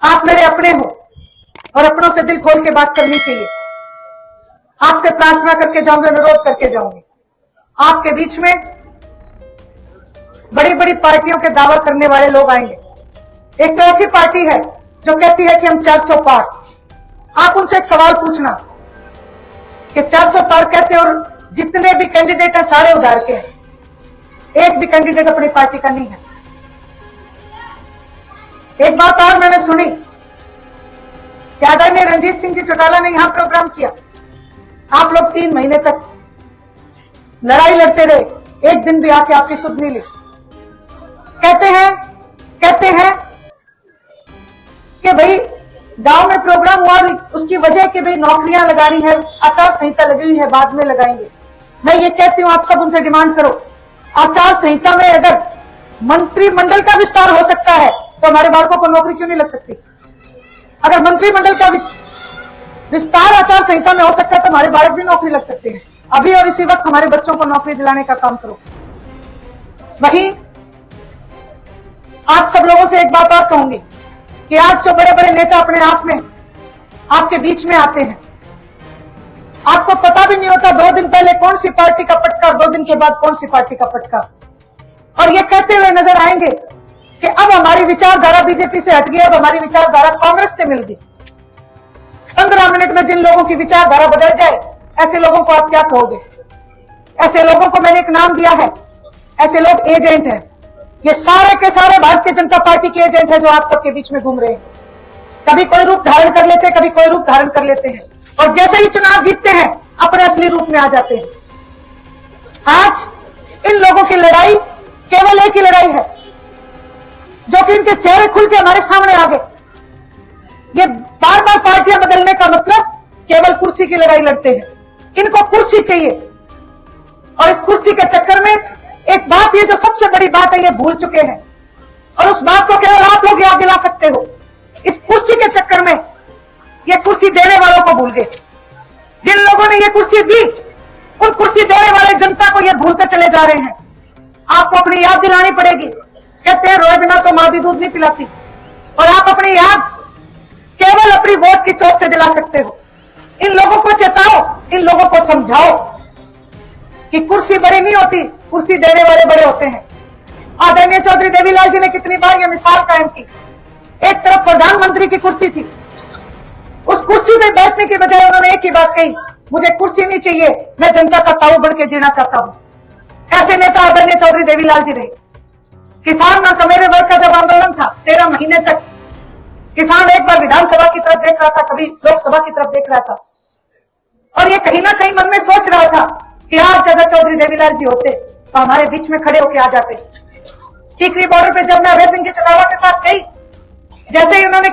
आप मेरे अपने हो और अपनों से दिल खोल के बात करनी चाहिए। आपसे प्रार्थना करके जाऊंगी, अनुरोध करके जाऊंगी। आपके बीच में बड़ी बड़ी पार्टियों के दावा करने वाले लोग आएंगे। एक तो ऐसी पार्टी है जो कहती है कि हम 400 पार। आप उनसे एक सवाल पूछना कि 400 पार कहते हैं और जितने भी कैंडिडेट हैं सारे उधार के हैं, एक भी कैंडिडेट अपनी पार्टी का नहीं है। एक बात और मैंने सुनी कि आदरणीय रणजीत सिंह जी चौटाला ने यहां प्रोग्राम किया। आप लोग 3 महीने तक लड़ाई लड़ते रहे, एक दिन भी आके आपकी सुध नहीं ली। कहते हैं कि भाई गांव में प्रोग्राम हुआ, उसकी वजह कि भाई नौकरियां लगानी है, आचार संहिता लगी हुई है, बाद में लगाएंगे। मैं ये कहती हूं आप सब उनसे डिमांड करो, आचार संहिता में अगर मंत्रिमंडल का विस्तार हो सकता है तो हमारे बालकों को नौकरी क्यों नहीं लग सकती? अगर मंत्रिमंडल का विस्तार आचार संहिता में हो सकता है तो हमारे बालक भी नौकरी लग सकते हैं। अभी और इसी वक्त हमारे बच्चों को नौकरी दिलाने का काम करो। वहीं आप सब लोगों से एक बात और कहूंगी कि आज जो बड़े बड़े नेता अपने आप में आपके बीच में आते हैं, आपको पता भी नहीं होता 2 दिन पहले कौन सी पार्टी का पटका, 2 दिन के बाद कौन सी पार्टी का पटका, और ये कहते हुए नजर आएंगे कि अब हमारी विचारधारा बीजेपी से हट गई, अब हमारी विचारधारा कांग्रेस से मिल गई। 15 मिनट में जिन लोगों की विचारधारा बदल जाए, ऐसे लोगों को आप क्या कहोगे? ऐसे लोगों को मैंने एक नाम दिया है, ऐसे लोग एजेंट हैं। ये सारे के सारे भारतीय जनता पार्टी के एजेंट हैं जो आप सबके बीच में घूम रहे हैं। कभी कोई रूप धारण कर लेते हैं, कभी कोई रूप धारण कर लेते हैं, और जैसे ही चुनाव जीतते हैं अपने असली रूप में आ जाते हैं। आज इन लोगों की लड़ाई केवल एक ही लड़ाई है जो कि इनके चेहरे खुल के हमारे सामने आ गए। ये बार बार पार्टियां बदलने का मतलब केवल कुर्सी की लड़ाई लड़ते हैं। इनको कुर्सी चाहिए, और इस कुर्सी के चक्कर में एक बात, ये जो सबसे बड़ी बात है, ये भूल चुके हैं, और उस बात को केवल आप लोग याद दिला सकते हो। इस कुर्सी के चक्कर में ये कुर्सी देने वालों को भूल गए। जिन लोगों ने ये कुर्सी दी, उन कुर्सी देने वाले जनता को ये भूलते चले जा रहे हैं। आपको अपनी याद दिलानी पड़ेगी। कहते हैं रोए बिना तो मां भी दूध नहीं पिलाती, और आप अपनी याद केवल अपनी वोट की चोट से दिला सकते हो। इन लोगों को चेताओ, इन लोगों को समझाओ कि कुर्सी बड़ी नहीं होती, कुर्सी देने वाले बड़े होते हैं। आदरणीय चौधरी देवीलाल जी ने कितनी बार यह मिसाल कायम की। एक तरफ प्रधानमंत्री की कुर्सी थी, उस कुर्सी में बैठने की बजाय उन्होंने एक ही बात कही, मुझे कुर्सी नहीं चाहिए, मैं जनता का ताऊ बन के जीना चाहता हूं। ऐसे नेता आदरणीय चौधरी देवीलाल जी रहे। किसान और कमेरे वर्ग का जब आंदोलन था, 13 महीने तक किसान एक बार विधानसभा की तरफ देख रहा था, कभी लोकसभा की तरफ देख रहा था, और ये कहीं ना कहीं मन में सोच रहा था कि आज अगर चौधरी देवीलाल जी होते तो हमारे बीच में खड़े होकर आ जाते। टीकरी बॉर्डर पे जब मैं अभय सिंह जी चौटाला के साथ गई, जैसे ही उन्होंने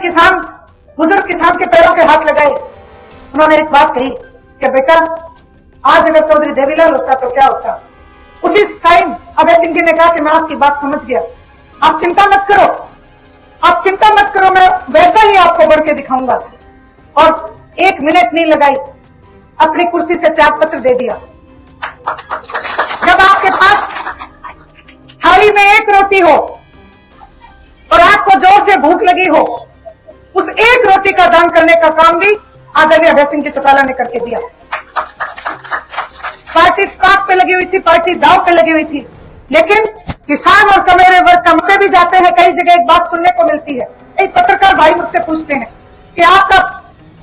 बुजुर्ग किसान के पैरों के हाथ लगाए, उन्होंने एक बात कही कि बेटा आज अगर चौधरी देवीलाल होता तो क्या होता। उसी टाइम अभय सिंह जी ने कहा कि मैं आपकी बात समझ गया, आप चिंता मत करो, आप चिंता मत करो, मैं वैसा ही आपको बढ़ के दिखाऊंगा। और 1 मिनट नहीं लगाई, अपनी कुर्सी से त्याग पत्र दे दिया। जब आपके पास थाली में 1 रोटी हो और आपको जोर से भूख लगी हो, उस 1 रोटी का दान करने का काम भी आदरणीय अभय सिंह जी चौटाला ने करके दिया। पार्टी ताक पे लगी हुई थी, पार्टी दाव पे लगी हुई थी, लेकिन किसान और कमेरे वर्ग का मते भी जाते हैं। कई जगह एक बात सुनने को मिलती है, एक पत्रकार भाई मुझसे पूछते हैं कि आपका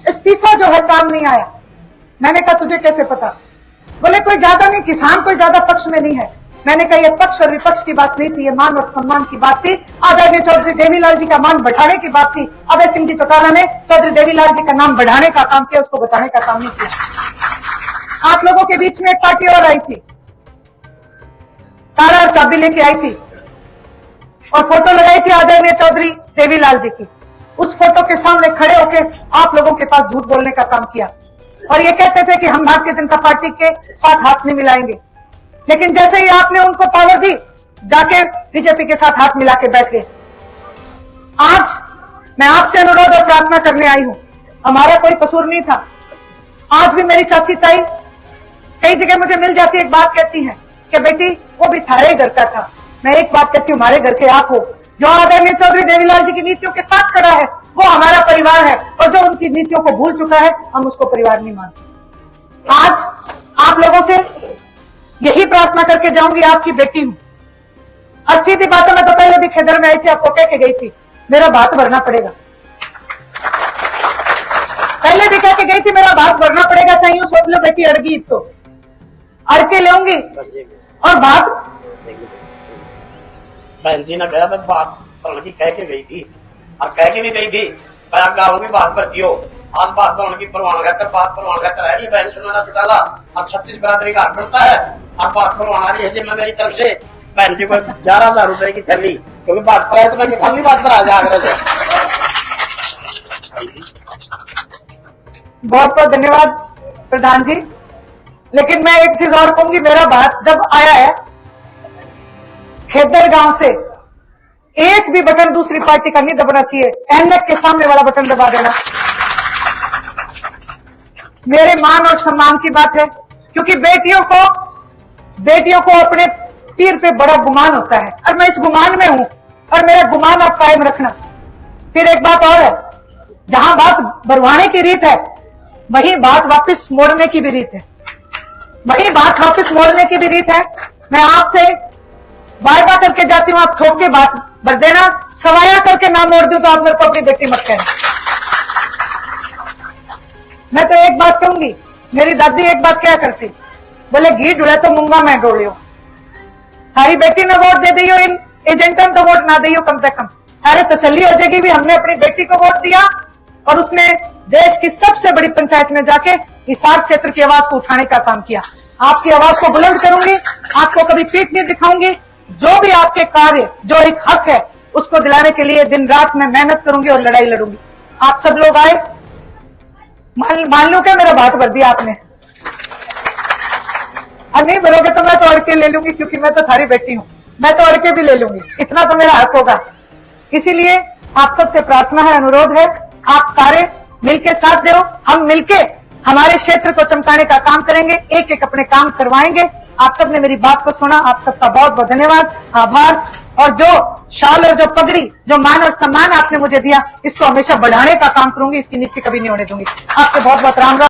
इस्तीफा जो है काम नहीं आया। मैंने कहा तुझे कैसे पता? बोले कोई ज्यादा नहीं, किसान कोई ज्यादा पक्ष में नहीं है। मैंने कहा यह पक्ष और विपक्ष की बात नहीं थी, ये मान और सम्मान की बात थी। आदरणीय चौधरी देवीलाल जी का मान बढ़ाने की बात थी। अभय सिंह जी चौटाला ने चौधरी देवीलाल जी का नाम बढ़ाने का काम किया, उसको बताने का काम नहीं किया। आप लोगों के बीच में एक पार्टी और आई थी, ताला और चाबी लेके आई थी और फोटो लगाई थी आदरणीय चौधरी देवीलाल जी की। उस फोटो के सामने खड़े होकर आप लोगों के पास झूठ बोलने का काम किया, और ये कहते थे कि हम भारतीय जनता पार्टी के साथ हाथ नहीं मिलाएंगे। लेकिन जैसे ही आपने उनको पावर दी, जाके बीजेपी के साथ हाथ मिला के बैठ गए। आज मैं आपसे अनुरोध और प्रार्थना करने आई हूं, हमारा कोई कसूर नहीं था। आज भी मेरी चाची ताई कई जगह मुझे मिल जाती है, एक बात कहती है कि बेटी वो भी थारे घर का था। मैं एक बात कहती हूँ, हमारे घर के आप हो। जो आदरणीय चौधरी देवीलाल जी की नीतियों के साथ खड़ा है वो हमारा परिवार है, और जो उनकी नीतियों को भूल चुका है हम उसको परिवार नहीं मानते। आज आप लोगों से यही प्रार्थना करके जाऊंगी, आपकी बेटी हूं, और सीधी बात है, मैं तो पहले भी खेदर में आई थी, आपको कह के गई थी मेरा भात भरना पड़ेगा, पहले भी कह के गई थी मेरा भात भरना पड़ेगा, चाहिए सोच लो बेटी अड़गी तो अड़ के लेंगी और भात। बहन जी ने कहा मैं बात भरने की कह के गई थी, और कह के भी गई थी आप गाँव की बात भरती हो, आज बात भरने की परवान कहकर बात परवान कहकर है नहीं, बहन सुनाना चुटाला अब 36 बरादरी का बनता है, अब बात परवान आ रही है जी मैं मेरी तरफ से बहन जी को 11,000 रुपए की थैली, क्योंकि बात पर है तो मैं खाली बात पर आ जा आगरा से। बहुत बहुत धन्यवाद प्रधान जी, लेकिन मैं एक चीज और कहूंगी, मेरा भात जब आया है खेदर गांव से, एक भी बटन दूसरी पार्टी का नहीं दबाना चाहिए, एनएक के सामने वाला बटन दबा देना। मेरे मान और सम्मान की बात है, क्योंकि बेटियों को अपने पीर पे बड़ा गुमान होता है, और मैं इस गुमान में हूं, और मेरा गुमान आप कायम रखना। फिर एक बात और है, जहां बात भरवाने की रीत है वहीं बात वापस मोड़ने की भी रीत है, वहीं बात वापस मोड़ने की भी रीत है। मैं आपसे वायदा करके जाती हूं, आप ठोक के बात भर देना, सवाया करके ना मोड़ दूं तो आप मेरे को अपनी बेटी मत कहना। मैं तो एक बात कहूंगी, मेरी दादी एक बात क्या करती, बोले घी डुले तो मूंगा मैं डोलियो, थारी बेटी ने वोट दे दियो, इन एजेंटन तो वोट ना दियो, कम से कम अरे तसल्ली हो जाएगी भी हमने अपनी बेटी को वोट दिया, और उसने देश की सबसे बड़ी पंचायत में जाके हिसार क्षेत्र की आवाज को उठाने का काम किया। आपकी आवाज को बुलंद करूंगी, आपको कभी पीठ नहीं दिखाऊंगी, जो भी आपके कार्य, जो एक हक है उसको दिलाने के लिए दिन रात में मेहनत करूंगी और लड़ाई लड़ूंगी। आप सब लोग आए, मान लो क्या मेरा बात भर दिया आपने, और नहीं भरोगे तो मैं तो अड़ के ले लूंगी, क्योंकि मैं तो थारी बेटी हूं, मैं तो अड़ के भी ले लूंगी, इतना तो मेरा हक होगा। इसीलिए आप सबसे प्रार्थना है, अनुरोध है, आप सारे मिलके साथ दो, हम मिलके हमारे क्षेत्र को चमकाने का काम करेंगे, एक एक अपने काम करवाएंगे। आप सबने मेरी बात को सुना, आप सबका बहुत बहुत धन्यवाद, आभार, और जो शाल और जो पगड़ी, जो मान और सम्मान आपने मुझे दिया, इसको हमेशा बढ़ाने का काम करूंगी, इसकी नीचे कभी नहीं होने दूंगी। आपके बहुत बहुत राम राम।